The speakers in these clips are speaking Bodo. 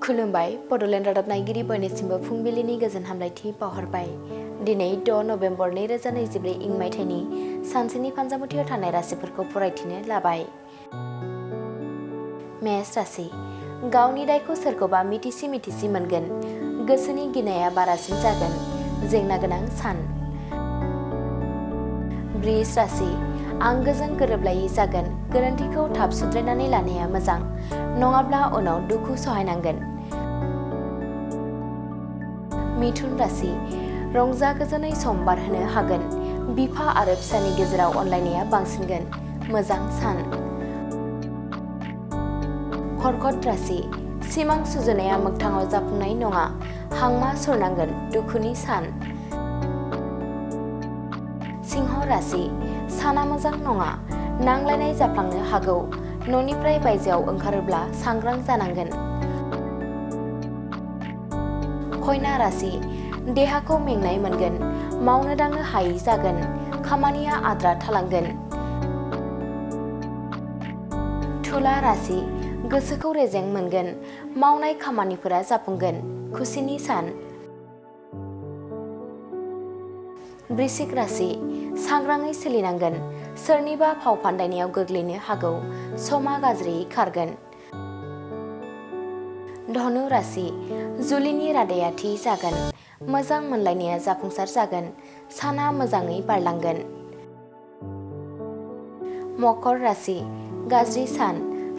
खुलुमबाय बड'लेण्ड रादाब नायगिरि बयनिसिमबो फुंबिलिनि गोजोन हामलायथि बावहरबाय। दिनै 6 नभेम्बर 2024 इं मायथाइनि सानसेनि फानजामुथियाव थानाय राशिफोरखौ फरायथिनो लाबाय। मेष राशि गावनि दायखौ सोरखौबा मिथिसि मोनगोन। गोसोनि गिनाया बारासिन जागोन। जेंना गोनां सान। वृष राशि आंगोजों गोरोबलायै जागोन। गोरोन्थिखौ थाब सुद्रायनानै लानाया मोजां, नङाब्ला उनाव दुखु सहायनांगोन। मिथुन राशि रंजा गोजोनै सम बारहोनो हागोन। बिफा आरो फिसानि गेजेराव अनलायनाया बांसिनगोन। मोजां सान। कर्कट राशि सिमां सुजुनाया मोगथाङाव जाफुंनाय नङा। हांमा सुरनांगोन। दुखुनि सान। सिंह राशि साना मोजां नङा। नांलायनाय जाफ्लांनो हागौ। न'निफ्राय बायजोआव ओंखारोब्ला सांग्रां जानांगोन। कन्या राशि देहाखौ मेंनाय मोनगोन। मावनो दांनो हायै जागोन। खामानिया आद्रा थालांगोन। तुला राशि गोसोखौ रेजें मोनगोन। मावनाय खामानिफोरा जाफुंगोन। खुसिनि सान। वृश्चिक राशि सांग्राङै सोलिनांगोन। सोरनिबा फाव फान्दायनायाव गोग्लैनो हागौ। समा गाज्रियै खारगोन। धनु राशि जुलिनि रादाया थि जागोन। मोजां मोनलायनाया जाफुंसार जागोन। साना मोजाङै बारलांगोन। मकर राशि गाज्रि सान।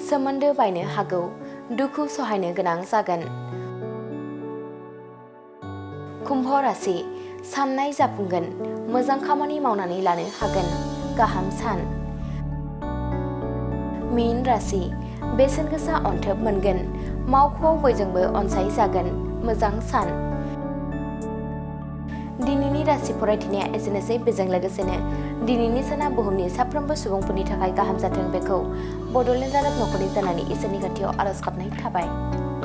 सोमोन्दो बायनो हागौ। दुखु सहायनो गोनां जागोन। कुम्भ राशि साननाय जाफुंगोन। मोजां खामानि मावनानै लानो हागोन। गाहाम सान। मीन राशि बेसेन गोसा अनथोब मोनगोन। मावख'आव बयजोंबो अनसाय जागोन। मोजां सान। दिनैनि राशि फरायथिनाया एसेनोसै। बेजों लोगोसेनो दिनैनि साना बुहुमनि साफ्रोमबो सुबुंफोरनि थाखाय गाहाम जाथों बेखौ बड'लेण्ड रादाब नखरनि जानानै इसोरनि खाथियाव आरज गाबनाय थाबाय।